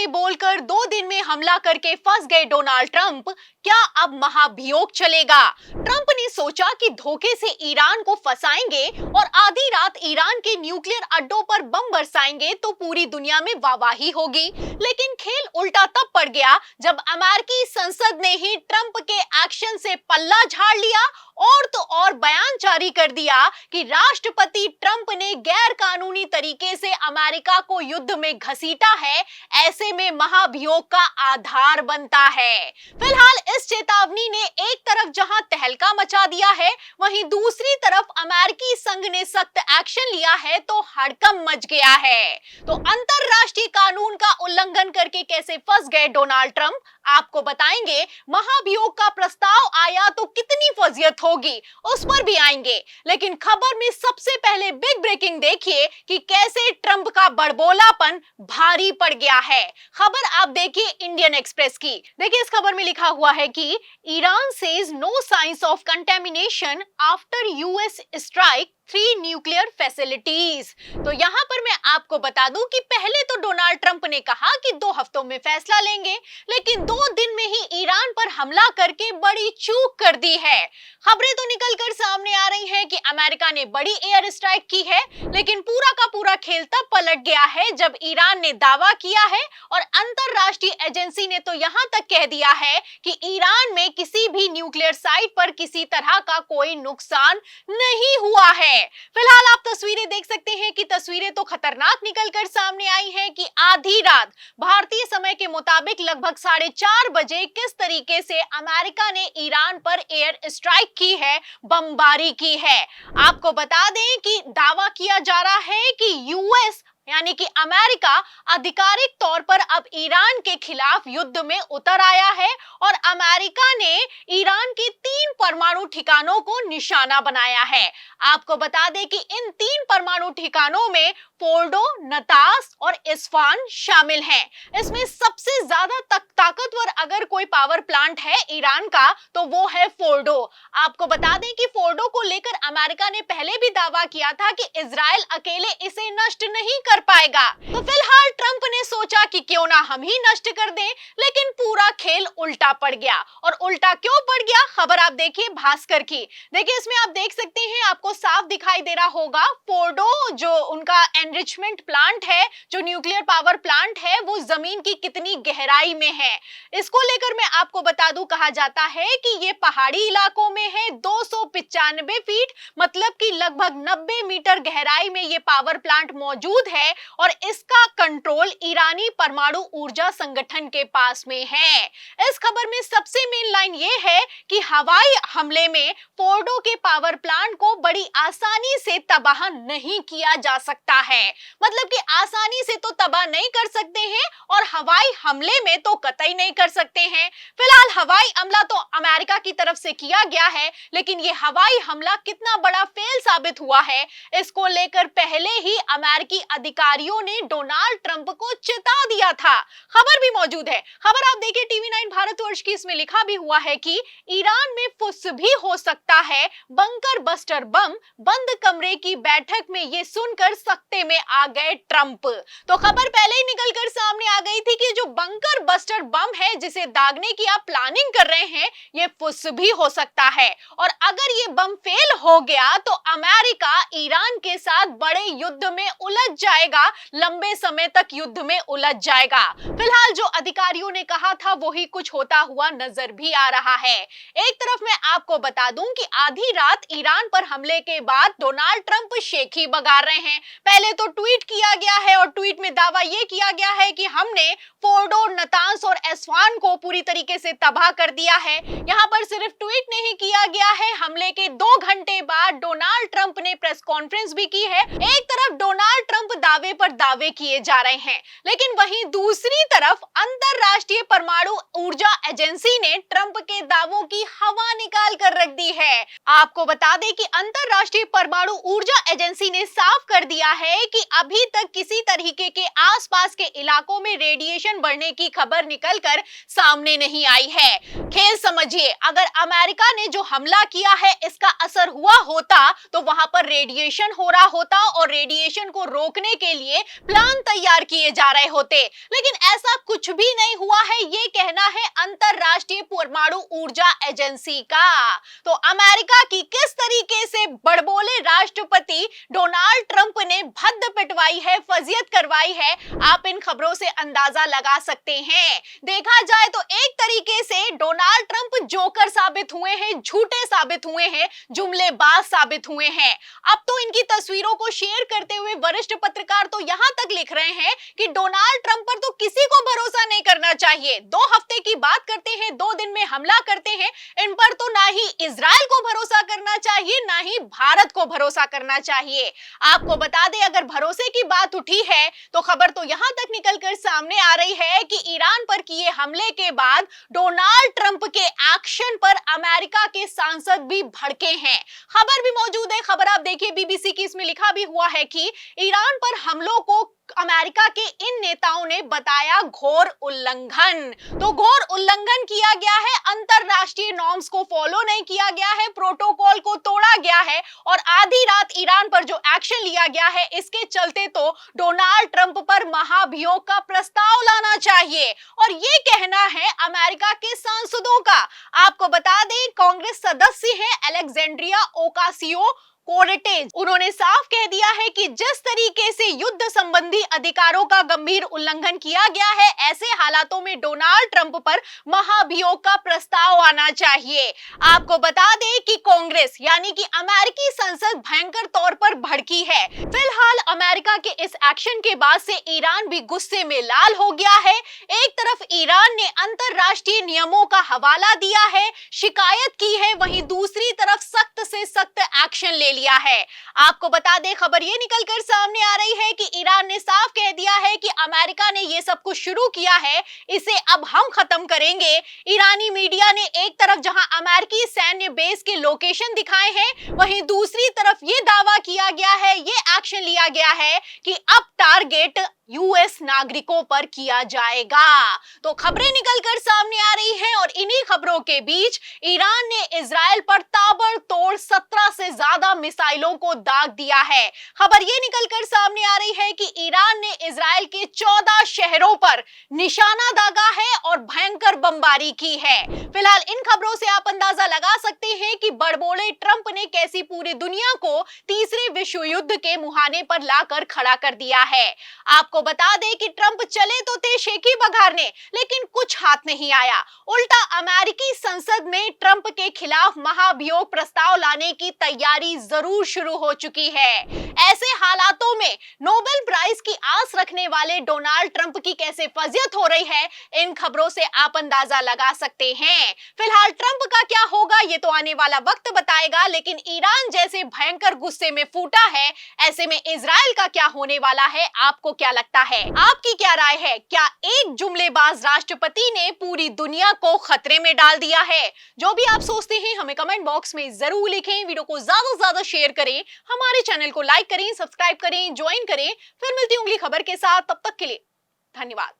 ये बोलकर 2 दिन में हमला करके फंस गए डोनाल्ड ट्रंप। क्या अब महाभियोग चलेगा? ट्रंप ने सोचा कि धोखे से ईरान को फंसाएंगे और आधी रात ईरान के न्यूक्लियर अड्डों पर बम बरसाएंगे तो पूरी दुनिया में वाहवाही होगी। लेकिन खेल उल्टा तब पड़ गया जब अमेरिकी संसद ने ही ट्रंप के एक्शन से पल्ला झाड़ लिया और तो और बयान जारी कर दिया कि राष्ट्रपति ट्रंप ने गैर कानूनी तरीके से अमेरिका को युद्ध में घसीटा है, ऐसे में महाभियोग का आधार बनता है। फिलहाल इस चेतावनी ने एक तरफ जहां तहलका मचा दिया है, वहीं दूसरी तरफ अमेरिकी संघ ने सख्त एक्शन लिया है तो हड़कंप मच गया है। तो अंतरराष्ट्रीय कानून का उल्लंघन करके कैसे फंस गए डोनाल्ड ट्रंप, आपको बताएंगे। महाभियोग का प्रस्ताव आया तो कितनी फजीयत होगी, उस पर भी आएंगे। लेकिन खबर में सबसे पहले बिग ब्रेकिंग देखिए कि कैसे ट्रंप का बड़बोलापन भारी पड़ गया है। खबर आप देखिए इंडियन एक्सप्रेस की। देखिए इस खबर में लिखा हुआ है कि Iran says no signs of contamination after US strike 3 nuclear facilities. तो यहां पर मैं आपको बता दूं कि पहले तो डोनाल्ड ट्रंप ने कहा कि 2 हफ्तों में फैसला लेंगे, लेकिन 2 दिन में ही ईरान पर हमला करके बड़ी चूक कर दी है। खबरें तो निकलकर सामने आ रही हैं कि अमेरिका ने बड़ी एयर स्ट्राइक की है, लेकिन पूरा का पूरा खेल तब पलट गया है जब ईरान ने दावा किया है और अंतरराष्ट्रीय एजेंसी ने तो यहां तक कह दिया है कि ईरान में किसी भी न्यूक्लियर साइट पर किसी तरह का कोई नुकसान नहीं हुआ है। फिलहाल आप तस्वीरें देख सकते हैं कि तस्वीरें तो खतरनाक निकलकर सामने आई हैं कि आधी रात भारतीय समय के मुताबिक लगभग 4:30 बजे किस तरीके से अमेरिका ने ईरान पर एयर स्ट्राइक की है, बमबारी की है। आपको बता दें कि दावा किया जा रहा है कि यूएस यानी कि अमेरिका आधिकारिक तौर पर अब ईरान के खिलाफ युद्ध में उतर आया है और अमेरिका ने ईरान के 3 परमाणु ठिकानों को निशाना बनाया है। आपको बता दें कि इन 3 परमाणु ठिकानों में फोर्डो, नतास और इस्फान शामिल हैं। इसमें सबसे ज्यादा ताकतवर अगर कोई पावर प्लांट है ईरान का तो वो है फोर्डो। आपको बता दें कि फोर्डो को लेकर अमेरिका ने पहले भी दावा किया था कि इजराइल अकेले इसे नष्ट नहीं कर पाएगा। तो फिलहाल ट्रंप ने सोचा कि क्यों ना हम ही नष्ट कर दें, लेकिन पूरा खेल उल्टा पड़ गया। और उल्टा क्यों पड़ गया, खबर आप देखिए भास्कर की। देखिए इसमें आप देख सकते हैं, आपको साफ दिखाई दे रहा होगा फोर्डो जो उनका एनरिचमेंट प्लांट है, जो न्यूक्लियर पावर प्लांट है, वो जमीन की कितनी गहराई में है। इसको लेकर मैं आपको बता दूं, कहा जाता है कि ये पहाड़ी इलाकों में है, 295 फीट मतलब कि लगभग 90 मीटर गहराई में ये पावर प्लांट मौजूद है और इसका कंट्रोल ईरानी परमाणु ऊर्जा संगठन के पास में है। इस खबर में सबसे मेन लाइन ये है कि हवाई हमले में फोर्डो के पावर प्लांट को बड़ी आसानी से तबाह नहीं किया जा सकता है। मतलब कि आसानी से तो तबाह नहीं कर सकते हैं और हवाई हमले में तो कतई नहीं कर सकते हैं। फिलहाल हवाई हमला तो अमेरिका की तरफ से किया गया है, लेकिन ये हवाई हमला कितना बड़ा फेल साबित हुआ है, इसको लेकर पहले ही अमेरिकी अधिकारियों ने डोनाल्ड ट्रंप को चेता दिया था। खबर भी मौजूद है, खबर आप देखिए टीवी9 भारतवर्ष की। इसमें लिखा भी हुआ है कि ईरान में फुस भी हो सकता है, बंकर बस्टर बम, बंद कमरे की बैठक में ये सुनकर सख्ते में आ गए ट्रंप। तो खबर पहले ही निकलकर सामने आ गई थी कि जो बंकर बस्टर बम है जिसे दागने की आप प्लानिंग कर रहे हैं, ये फुस भी हो सकता है और अगर ये बम फेल हो गया तो अमेरिका ईरान के साथ बड़े युद्ध में उलझ जाएगा, लंबे समय तक युद्ध में उलझ जाएगा। फिलहाल जो अधिकारियों ने कहा था वही कुछ होता हुआ नजर भी आ रहा है। एक तरफ मैं आपको बता दूं कि आधी रात ईरान पर हमले के बाद डोनाल्ड ट्रंप शेखी बगा रहे हैं। पहले तो ट्वीट किया गया है और ट्वीट में दावा यह किया गया है कि हमने फोर्डो, नतांस और एस्फान को पूरी तरीके से तबाह कर दिया है। यहां पर सिर्फ ट्वीट नहीं किया गया है, हमले के 2 घंटे बाद डोनाल्ड ट्रंप ने प्रेस कॉन्फ्रेंस भी की है। एक तरफ डोनाल्ड ट्रंप दावे पर दावे किए जा रहे हैं, लेकिन वहीं दूसरी तरफ अंतरराष्ट्रीय परमाणु ऊर्जा एजेंसी ने ट्रंप के दावों की हवा निकाल कर रख दी है। आपको बता दें कि अंतरराष्ट्रीय परमाणु ऊर्जा एजेंसी ने साफ कर दिया है कि अभी तक किसी तरीके के आसपास के इलाकों में रेडिएशन बढ़ने की खबर निकलकर सामने नहीं आई है। खेल समझिए, अगर अमेरिका ने जो हमला किया है इसका असर हुआ होता तो वहां पर रेडिएशन हो रहा होता और रेडिएशन को रोकने के लिए लिए प्लान तैयार किए जा रहे होते, लेकिन ऐसा कुछ भी नहीं हुआ है, ये कहना है अंतरराष्ट्रीय परमाणु ऊर्जा एजेंसी का। तो अमेरिका की किस तरीके से बड़बोले राष्ट्रपति डोनाल्ड ट्रंप ने भद्द पिटवाई है, फजीयत करवाई है, आप इन खबरों से अंदाजा लगा सकते हैं। देखा जाए तो एक तरीके से डोनाल्ड ट्रंप जोकर साबित हुए हैं, झूठे साबित हुए हैं, जुमलेबाज साबित हुए हैं। अब तो इनकी तस्वीरों को शेयर करते हुए वरिष्ठ पत्रकार तो यहां तक लिख रहे हैं कि डोनाल्ड ट्रंप पर तो किसी को भरोसा नहीं करना चाहिए। 2 हफ्ते की बात करते हैं, 2 दिन में हमला करते हैं, इन पर तो ना ही इजराइल को भरोसा करना चाहिए, ना ही भारत को भरोसा करना चाहिए। आपको बता दें, अगर भरोसे की बात उठी है तो खबर तो यहां तक निकलकर सामने आ रही है कि ईरान पर किए हमले के बाद डोनाल्ड ट्रंप के एक्शन पर अमेरिका के सांसद भी भड़के हैं। खबर भी मौजूद है, खबर आप देखिए बीबीसी की, इसमें लिखा भी हुआ है कि ईरान पर हमलों को अमेरिका के इन नेताओं ने बताया घोर उल्लंघन। तो घोर उल्लंघन किया गया है, अंतरराष्ट्रीय नॉर्म्स को फॉलो नहीं किया गया है, प्रोटोकॉल को तोड़ा गया है और आधी रात ईरान पर जो एक्शन लिया गया है, इसके चलते तो डोनाल्ड ट्रंप पर महाभियोग का प्रस्ताव लाना चाहिए। और ये कहना है अमेरिका के सांसदों का। आपको बता दें, कांग्रेस सदस्य हैं अलेक्जेंड्रिया ओकासियो कोर्टेज, उन्होंने साफ कह दिया है कि जिस तरीके से युद्ध संबंधी अधिकारों का गंभीर उल्लंघन किया गया है, ऐसे हालातों में डोनाल्ड ट्रंप पर महाभियोग का प्रस्ताव आना चाहिए। आपको बता दें कि कांग्रेस यानी कि अमेरिकी संसद भयंकर तौर पर भड़की है। फिलहाल अमेरिका के इस एक्शन के बाद से ईरान भी गुस्से में लाल हो गया है। एक तरफ ईरान ने अंतरराष्ट्रीय नियमों का हवाला दिया है, शिकायत की है, वहीं दूसरी तरफ सख्त से सख्त एक्शन ले लिया है। आपको बता दें, खबर ये निकलकर सामने आ रही है कि ईरान ने साफ कह दिया है कि अमेरिका ने ये सब कुछ शुरू किया है, इसे अब हम खत्म करेंगे। ईरानी मीडिया ने एक तरफ जहां अमेरिकी सैन्य बेस के लोकेशन दिखाए हैं, वहीं दूसरी तरफ ये दावा किया गया है, ये एक्शन लिया गया है कि अब टारगेट यूएस नागरिकों पर किया जाएगा। तो खबरें निकलकर सामने आ रही हैं और इन्हीं खबरों के बीच ईरान ने इजराइल पर ताबड़तोड़ 17 से ज्यादा मिसाइलों को दाग दिया है। खबर ये निकलकर सामने आ रही है कि ईरान ने इजराइल के 14 शहरों पर निशाना दागा है और भयंकर बमबारी की है। फिलहाल इन खबरों से आप अंदाजा लगा सकते हैं कि बड़बोले ट्रंप ने कैसी पूरी दुनिया को तीसरे विश्व युद्ध के मुहाने पर लाकर खड़ा कर दिया है। आपको बता दें कि ट्रंप चले तो थे शेखी बघारने, लेकिन कुछ हाथ नहीं आया। उल्टा अमेरिकी संसद में ट्रंप के खिलाफ महाभियोग प्रस्ताव लाने की तैयारी जरूर शुरू हो चुकी है। ऐसे हालातों में नोबेल प्राइज की आस रखने वाले डोनाल्ड ट्रंप की कैसे फजीयत हो रही है, इन खबरों से आप अंदाजा लगा सकते हैं। फिलहाल ट्रंप का क्या होगा ये तो आने वाला वक्त बताएगा, लेकिन ईरान जैसे भयंकर गुस्से में फूटा है, ऐसे में इजराइल का क्या होने वाला है, आपको क्या लगता है? आपकी क्या राय है? क्या एक जुमलेबाज राष्ट्रपति ने पूरी दुनिया को खतरे में डाल दिया है? जो भी आप सोचते हैं हमें कमेंट बॉक्स में जरूर लिखें। वीडियो को ज्यादा से ज्यादा शेयर करें, हमारे चैनल को लाइक करें, सब्सक्राइब करें, ज्वाइन करें। फिर मिलती हूँ अगली खबर के साथ, तब तक के लिए धन्यवाद।